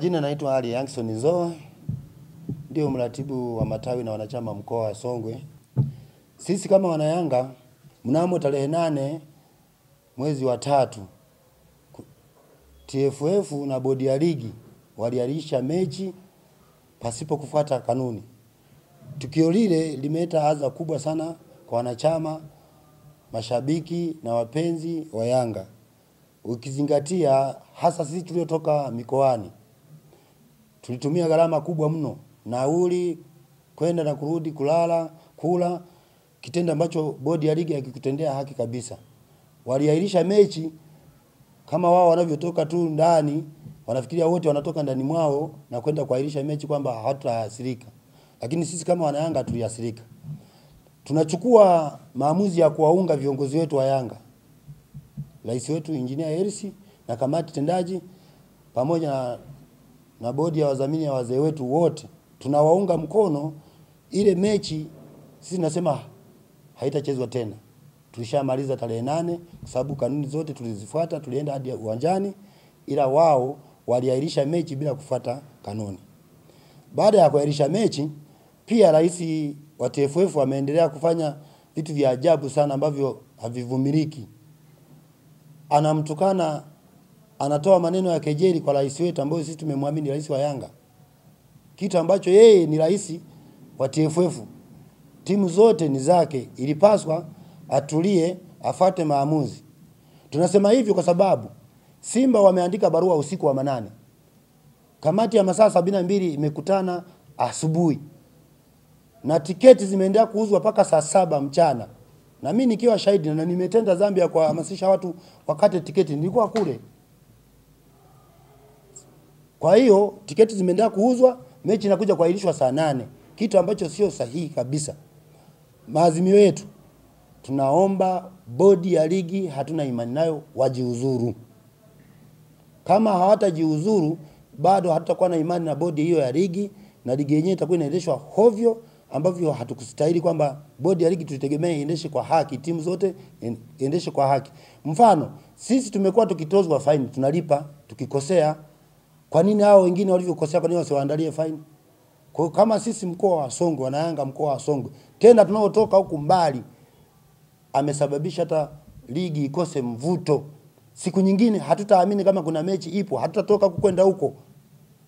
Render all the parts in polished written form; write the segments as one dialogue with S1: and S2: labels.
S1: Jina naitwa Ali Youngson Zoe, ndio mratibu wa matawi na wanachama mkoa wa Songwe. Sisi kama wanayanga, mnamo tarehe 8 mwezi wa 3, TFF na bodi ya ligi waliahirisha mechi pasipo kufuata kanuni. Tukio lile limeleta adha kubwa sana kwa wanachama, mashabiki na wapenzi wa Yanga. Ukizingatia hasa sisi tuliotoka mikoani, tulitumia gharama kubwa mno, nauli, kwenda na kurudi, kulala, kula, kitendo ambacho bodi ya ligi hakikutendea haki kabisa. Waliahirisha mechi kama wao wanavyotoka tu ndani, wanafikiria wote wanatoka ndani mwao na kwenda kuahirisha mechi kwamba hatutaathirika. Lakini sisi kama wanayanga tuliathirika. Tunachukua maamuzi ya kuwaunga viongozi wetu wa Yanga. Rais wetu Engineer Hersi na kamati tendaji pamoja na bodi ya wadhamini ya wazee wetu wote, tunawaunga mkono. Ile mechi sisi nasema haitachezwa tena. Tulishamaliza tarehe 8 kwa sababu kanuni zote tulizifuata, tulienda hadi uwanjani, ila wao waliahirisha mechi bila kufuata kanuni. Baada ya kuahirisha mechi, pia rais wa TFF ameendelea kufanya vitu vya ajabu sana ambavyo havivumiliki. Anamtukana, anatoa maneno ya kejeli kwa rais wetu ambaye sisi tumemwamini, rais wa Yanga. Kitu ambacho yeye ni rais wa TFF. Timu zote ni zake, ilipaswa atulie, afate maamuzi. Tunasema hivyo kwa sababu Simba wameandika barua usiku wa manane. Kamati ya masaa 72 imekutana asubuhi. Na tiketi zimeendelea kuuzwa mpaka saa 7 mchana. Na mimi nikiwa shahidi na nimetenda dhambi ya kuhamasisha watu wakate tiketi, nilikuwa kule. Kwa hiyo tiketi zimeendelea kuuzwa, mechi inakuja kuahirishwa saa 8, kitu ambacho sio sahihi kabisa. Maazimio yetu, tunaomba bodi ya ligi, hatuna imani nayo, wajiuzuru. Kama hawatajiuzuru, bado hatutakuwa na imani na bodi hiyo ya ligi, na ligi yenyewe itakuwa inaendeshwa hovyo ambavyo hatukustahili kwamba bodi ya ligi tulitegemea iendeshe kwa haki, timu zote iendeshe kwa haki. Mfano, sisi tumekuwa tukitozwa fine, tunalipa tukikosea. Kwa nini hao wengine walivyokosea kwa nini wasiwaandalie fine? Kwa kama sisi mkoa wa Songwe, wanayanga mkoa wa Songwe, tena tunaotoka huku mbali, amesababisha hata ligi ikose mvuto. Siku nyingine hatutaamini kama kuna mechi ipo, hatutatoka kwenda huko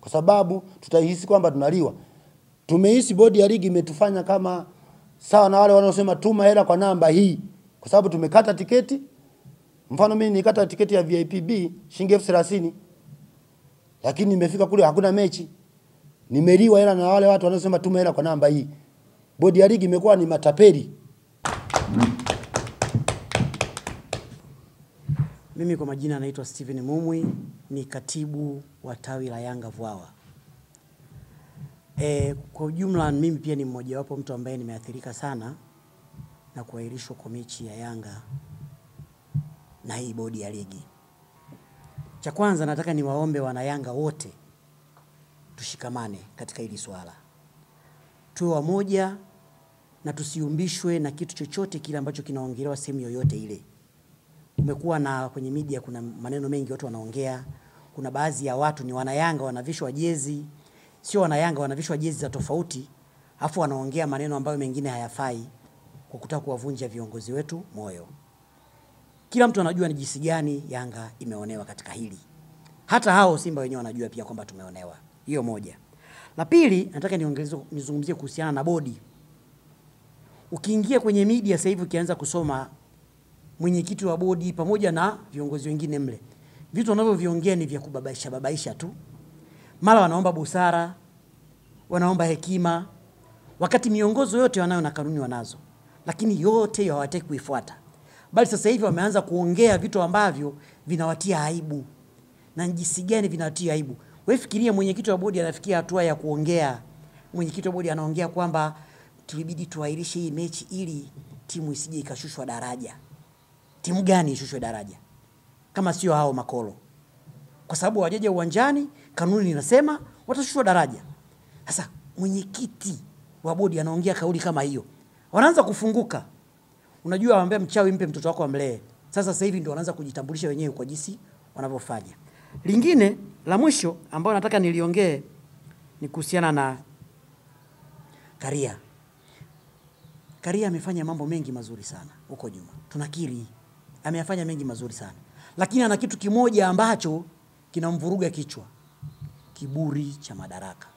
S1: kwa sababu tutahisi kwamba tunaliwa. Tumehisi bodi ya ligi imetufanya kama sawa na wale wanaosema tuma hela kwa namba hii, kwa sababu tumekata tiketi. Mfano mimi nikata tiketi ya VIP shilingi 30,000, lakini nimefika kule hakuna mechi, nimeliwa hela na wale watu wanaosema tuma hela kwa namba hii. Bodi ya ligi imekuwa ni matapeli.
S2: Mimi kwa majina naitwa Steven Mumwi, ni katibu wa tawi la Yanga Vwawa. Kwa ujumla mimi pia ni mmoja wapo mtu ambaye nimeathirika sana na kuahirishwa kwa mechi ya Yanga na hii bodi ya ligi. Cha kwanza nataka niwaombe wana Yanga wote tushikamane katika hili swala. Tuwe wamoja na tusiumbishwe na kitu chochote kile ambacho kinaongelewa sehemu yoyote ile. Umekuwa na kwenye media kuna maneno mengi watu wanaongea. Kuna baadhi ya watu ni wana Yanga wanavishwa jezi, sio wana Yanga wanavishwa jezi za tofauti, afu wanaongea maneno ambayo mengine hayafai kwa kutaka kuwavunja viongozi wetu moyo. Kila mtu anajua ni jinsi gani Yanga imeonewa katika hili. Hata hao Simba wenyewe wanajua pia kwamba tumeonewa. Hiyo moja. La pili, nataka nizungumzie kuhusiana na bodi. Ukiingia kwenye media sasa hivi ukianza kusoma mwenyekiti wa bodi pamoja na viongozi wengine mle, vitu wanavyoviongea ni vya kubabaisha tu. Mara wanaomba busara, wanaomba hekima, wakati miongozo yote wanayo na kanuni wanazo, lakini yote hawataki kuifuata. Bali sasa hivi wameanza kuongea vitu ambavyo vinawatia aibu. Na jinsi gani vinawatia aibu? Wewe fikiria mwenyekiti wa bodi anafikia hatua ya kuongea. Mwenyekiti wa bodi anaongea kwamba tulibidi tuahirishe hii mechi ili timu isije ikashushwa daraja. Timu gani ishushwe daraja? Kama sio hao makolo. Kwa sababu wajeje uwanjani, kanuni inasema watashushwa daraja. Sasa mwenyekiti wa bodi anaongea kauli kama hiyo. Wanaanza kufunguka. Unajua waambia mchawi mpe mtoto wako amlee. Sasa hivi ndio wanaanza kujitambulisha wenyewe kwa jinsi wanavyofanya. Lingine La mwisho ambao nataka niliongee ni kuhusiana na Karia. Karia amefanya mambo mengi mazuri sana huko nyuma. Tunakiri ameyafanya mengi mazuri sana. Lakini ana kitu kimoja ambacho kinamvuruga kichwa. Kiburi cha madaraka.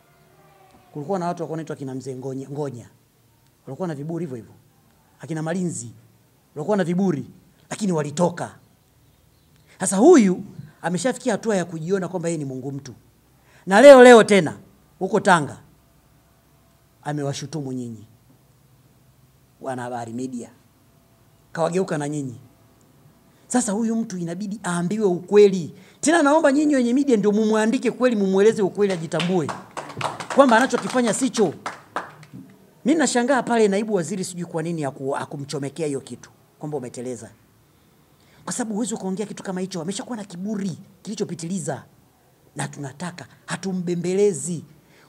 S2: Kulikuwa na watu wanaitwa kina mzee Ngonya. Walikuwa na viburi hivyo hivyo. Akina Malinzi walikuwa na viburi lakini walitoka. Sasa huyu ameshafikia hatua ya kujiona kwamba yeye ni Mungu mtu. Na leo tena huko Tanga amewashutumu nyinyi wanahabari media. Kawageuka na nyinyi. Sasa huyu mtu inabidi aambiwe ukweli. Tena naomba nyinyi wenye media ndio mumuandike kweli, mumueleze ukweli, ajitambue kwamba anachokifanya sicho. Mimi nashangaa pale naibu waziri sijui kwa nini akumchomekea hiyo kitu kwamba umeteleza. Kwa sababu huwezi kuongea kitu kama hicho, ameshakuwa na kiburi kilichopitiliza. Na tunataka hatumbembelezi.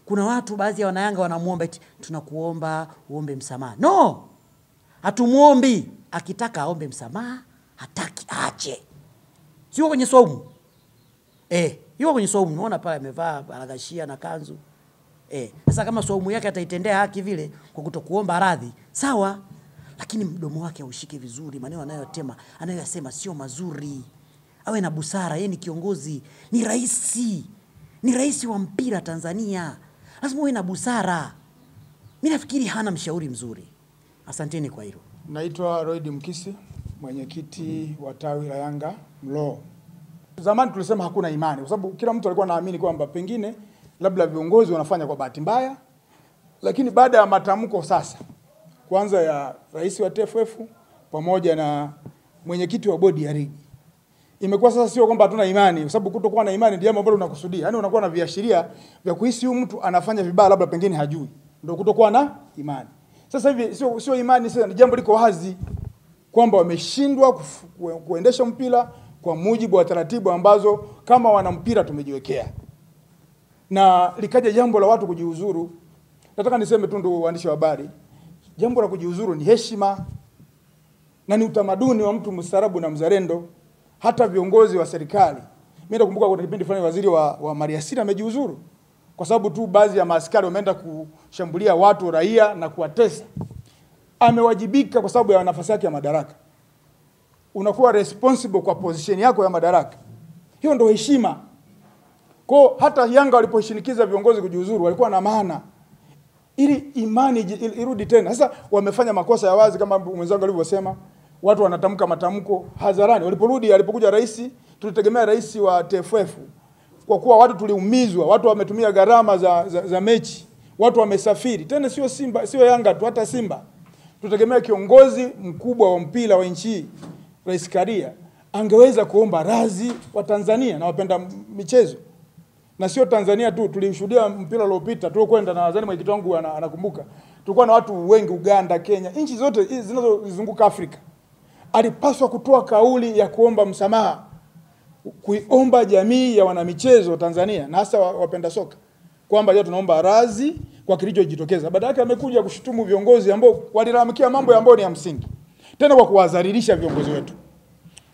S2: Kuna watu baadhi ya wanayanga wanamuomba eti tunakuomba uombe msamaha. No! Hatumuombi. Akitaka aombe msamaha, hataki aache. Sio kwenye saumu. Yuko kwenye saumu. Unaona pale amevaa baragashia na kanzu. Sasa kama saumu yake ataitendea haki vile kwa kutokuomba radhi, sawa. Lakini mdomo wake aushike vizuri, maneno anayosema sio mazuri. Awe na busara, yeye ni kiongozi, ni rais wa mpira Tanzania. Lazima uwe na busara. Mimi nafikiri hana mshauri mzuri. Asanteni kwa hilo.
S3: Naitwa Royd Mkisi, mwenyekiti wa tawi la Yanga Mlo. Zamani tulisema hakuna imani kwa sababu kila mtu alikuwa anaamini kwamba pengine labda viongozi wanafanya kwa bahati mbaya. Lakini baada ya matamko sasa kwanza ya rais wa TFF pamoja na mwenyekiti wa bodi ya ligi, imekuwa sasa sio kwamba hatuna imani, kwa sababu kutokuwa na imani ndio jambo ambalo unakusudia. Yaani unakuwa na viashiria vya kuhisi huyu mtu anafanya vibaya labda pengine hajui. Ndio kutokuwa na imani. Sasa hivi sio imani, sasa ni jambo liko wazi kwamba wameshindwa kuendesha mpira kwa mujibu wa taratibu ambazo kama wana mpira tumejiwekea. Na likaja jambo la watu kujiuzuru. Nataka niseme tu ndio waandishi wa habari, jambo la kujiuzuru ni heshima na ni utamaduni wa mtu mstarabu na mzalendo. Hata viongozi wa serikali, mimi nakumbuka kuna kipindi fulani waziri wa Maliasili amejiuzuru kwa sababu tu baadhi ya maaskari wameenda kushambulia watu raia na kuwatesa. Amewajibika kwa sababu ya nafasi yake ya madaraka. Unakuwa responsible kwa position yako ya madaraka. Hiyo ndio heshima. Kwa hata Yanga waliposhinikiza viongozi kujiuzuru walikuwa na maana ili imani irudi tena. Sasa wamefanya makosa ya wazi kama mwenzangu alivyosema. Watu wanatamka matamko hadharani. Alipokuja rais, tulitegemea rais wa TFF. Kwa kuwa watu tuliumizwa, watu wametumia gharama za mechi, watu wamesafiri. Tena sio Simba, sio Yanga tu, hata Simba. Tutegemea kiongozi mkubwa wa mpira wa nchi, Rais Karia, angeweza kuomba radhi wa Tanzania na wapenda michezo. Na sio Tanzania tu, tulishuhudia mpira uliopita, tulikwenda na nadhani mwenyekiti wangu anakumbuka. Tulikuwa na watu wengi Uganda, Kenya, nchi zote hizi zinazozunguka Afrika. Alipaswa kutoa kauli ya kuomba msamaha, kuiomba jamii ya wanamichezo Tanzania na hasa wapenda soka kwamba leo tunaomba radhi kwa kilichojitokeza. Baada yake amekuja kushutumu viongozi ambao walilalamikia mambo ambayo ni ya msingi, tena kwa kuwadhalilisha viongozi wetu.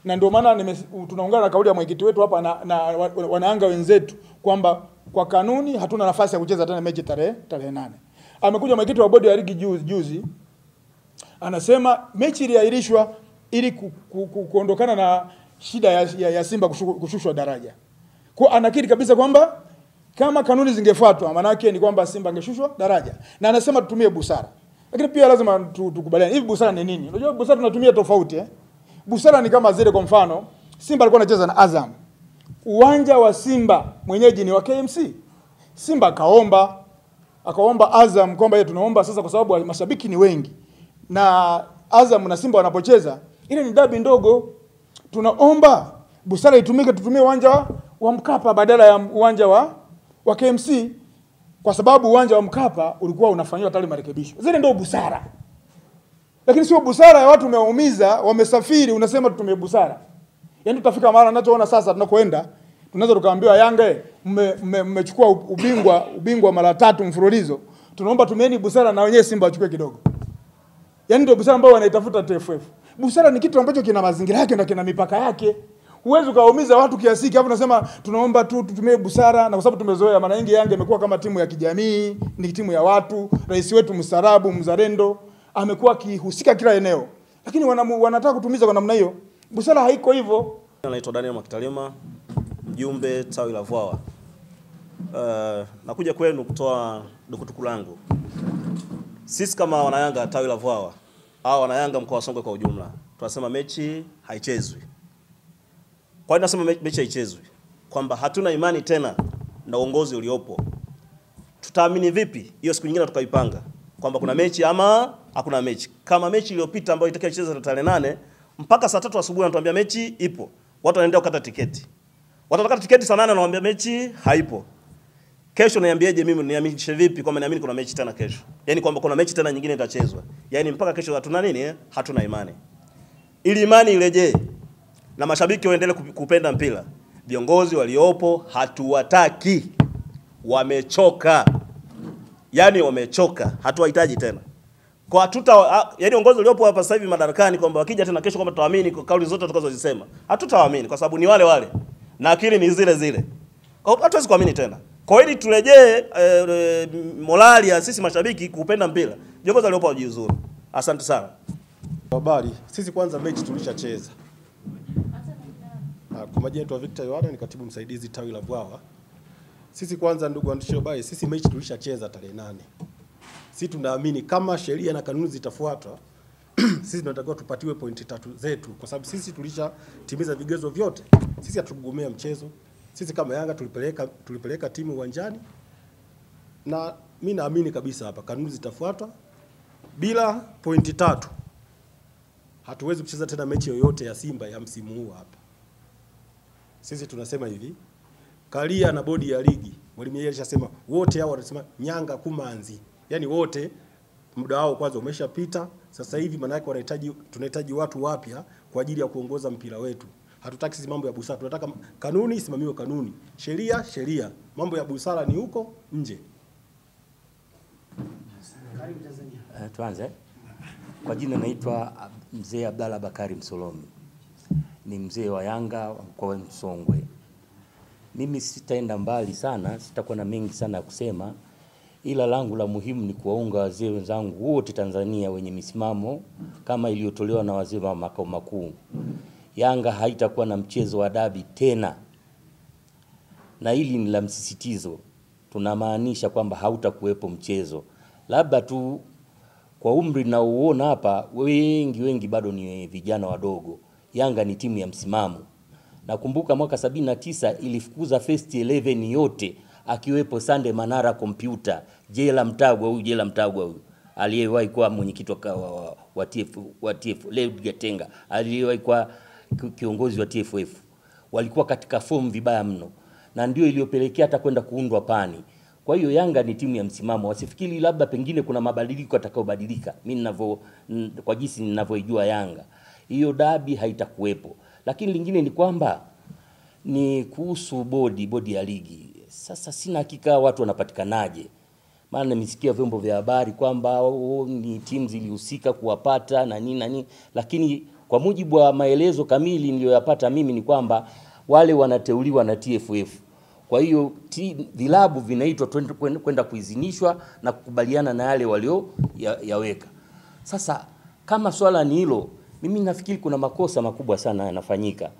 S3: Na ndio maana tunaungana na kauli ya mwenyekiti wetu hapa na wanayanga wenzetu kwamba kwa kanuni hatuna nafasi ya kucheza tena mechi tarehe 8. Amekuja mwenyekiti wa bodi ya ligi juzi anasema mechi iliahirishwa ili kuondokana na shida ya Simba kushushwa daraja. Kwa anakiri kabisa kwamba kama kanuni zingefuatwa maana yake ni kwamba Simba angeshushwa daraja. Na anasema tutumie busara. Lakini pia lazima tukubaliane hivi busara ni nini? Unajua busara tunatumia tofauti Busara ni kama zile, kwa mfano Simba alikuwa anacheza na Azam. Uwanja wa Simba mwenyeji ni wa KMC. Simba akaomba Azam kwamba yeye tunaomba sasa kwa sababu mashabiki ni wengi. Na Azam na Simba wanapocheza, ile ni dabi ndogo. Tunaomba busara itumike, tutumie uwanja wa Mkapa badala ya uwanja wa KMC kwa sababu uwanja wa Mkapa ulikuwa unafanywa tayari marekebisho. Zile ndio busara. Lakini sio busara ya watu umewaumiza, wamesafiri, unasema tutumie busara. Yaani tutafika mahali tunachoona sasa tunakoenda, tunaweza tukaambiwa Yanga mmechukua ubingwa mara 3 mfululizo. Tunaomba tumieni busara na wenyewe Simba wachukue kidogo. Yaani ndio busara ambayo wanaitafuta TFF. Busara ni kitu ambacho kina mazingira yake na kina mipaka yake. Huwezi ukaumiza watu kiasi hiki, hapo unasema tunaomba tu tutumie busara, na kwa sababu tumezoea. Mara nyingi Yanga imekuwa kama timu ya kijamii, ni timu ya watu. Rais wetu mstarabu, mzalendo, amekuwa akihusika kila eneo, lakini wanataka kutumiza kwa namna hiyo. Busara haiko hivyo.
S4: Naitwa Daniel Mwakitalima, mjumbe tawi la Vwawa. Nakuja kwenu kutoa dukuduku langu. Sisi kama wanayanga tawi la Vwawa au wanayanga mkoa wa Songwe kwa ujumla, tunasema mechi haichezwi. Kwa nini nasema mechi haichezwi? Kwamba hatuna imani tena na uongozi uliopo. Tutaamini vipi hiyo siku nyingine tukaipanga kwamba kuna mechi ama hakuna mechi? Kama mechi iliyopita ambayo itakayochezwa tarehe 8 mpaka saa 3 asubuhi anatuambia mechi ipo. Watu wanaenda kukata tiketi. Watu wanakata tiketi saa 8 anawaambia mechi haipo. Kesho niambiaje mimi niaminishe vipi kwamba naamini kuna mechi tena kesho? Yaani kwamba kuna mechi tena nyingine itachezwa. Yaani mpaka kesho hatuna nini? Hatuna imani. Ili imani irejee na mashabiki waendelee kupenda mpira, viongozi waliopo hatuwataki. Wamechoka. Yaani wamechoka. Hatuwahitaji tena. Kwa yaani uongozi uliopo hapa sasa hivi madarakani kwamba wakija tena kesho kwamba tutaamini kwa kauli zote tutakazozisema. Hatutawaamini kwa sababu ni wale wale. Na akili ni zile zile. Kwa hiyo hatuwezi kuamini tena. Kwa hiyo turejee morali ya sisi mashabiki kupenda mpira. Viongozi waliopo wajiuzuru. Asante sana.
S5: Habari, sisi kwanza mechi tulishacheza. Kwa majina yetu Victor Yohana, ni katibu msaidizi tawi la Vwawa. Sisi kwanza, ndugu waandishi wa habari, sisi mechi tulishacheza tarehe 8. Sisi tunaamini kama sheria na kanuni zitafuatwa, sisi tunatakiwa tupatiwe pointi 3 zetu kwa sababu sisi tulishatimiza vigezo vyote. Sisi hatugomea mchezo. Sisi kama Yanga tulipeleka timu uwanjani, na mimi naamini kabisa hapa kanuni zitafuatwa. Bila pointi 3 hatuwezi kucheza tena mechi yoyote ya Simba ya msimu huu hapa. Sisi tunasema hivi, Karia na bodi ya ligi, mwalimu yeye alishasema wote hao wanasema nyanga kumanzi. Yaani wote muda wao kwanza umeshapita. Sasa hivi maana yake tunahitaji watu wapya kwa ajili ya kuongoza mpira wetu. Hatutaki sisi mambo ya busara, tunataka kanuni isimamiwe kanuni. Sheria. Mambo ya busara ni huko nje.
S6: Tuanze. Kwa jina naitwa Mzee Abdalla Bakari Msolomi. Ni mzee wa Yanga mkoa wa Songwe. Mimi sitaenda mbali sana, sitakuwa na mengi sana ya kusema. Ila langu la muhimu ni kuwaunga wazee wenzangu wote Tanzania wenye misimamo kama iliyotolewa na wazee wa makao makuu. Yanga haitakuwa na mchezo wa dabi tena. Na hili ni la msisitizo. Tunamaanisha kwamba hautakuwepo mchezo. Labda tu kwa umri na uona hapa wengi bado ni vijana wadogo. Yanga ni timu ya msimamo. Nakumbuka mwaka 79 ilifukuza first 11 yote akiwepo Sande Manara Computer, Jela Mtagwa huyu aliyewahi kuwa mwenyekiti wa TF, Leo Gatenga aliyewahi kuwa kiongozi wa TFF. Walikuwa katika form vibaya mno na ndio iliyopelekea hata kwenda kuundwa pani. Kwa hiyo Yanga ni timu ya msimamo. Wasifikiri labda pengine kuna mabadiliko atakayobadilika. Mimi kwa jinsi ninavyojua Yanga, hiyo dabi haitakuwepo. Lakini lingine ni kwamba ni kuhusu bodi ya ligi. Sasa sina hakika watu wanapatikanaje. Maana nimesikia vyombo vya habari kwamba ni timu zilihusika kuwapata na nini, lakini kwa mujibu wa maelezo kamili niliyoyapata mimi ni kwamba wale wanateuliwa na TFF. Kwa hiyo vilabu vinaitwa kwenda kuidhinishwa na kukubaliana na yale walio yaweka. Sasa kama swala ni hilo, mimi nafikiri kuna makosa makubwa sana yanafanyika.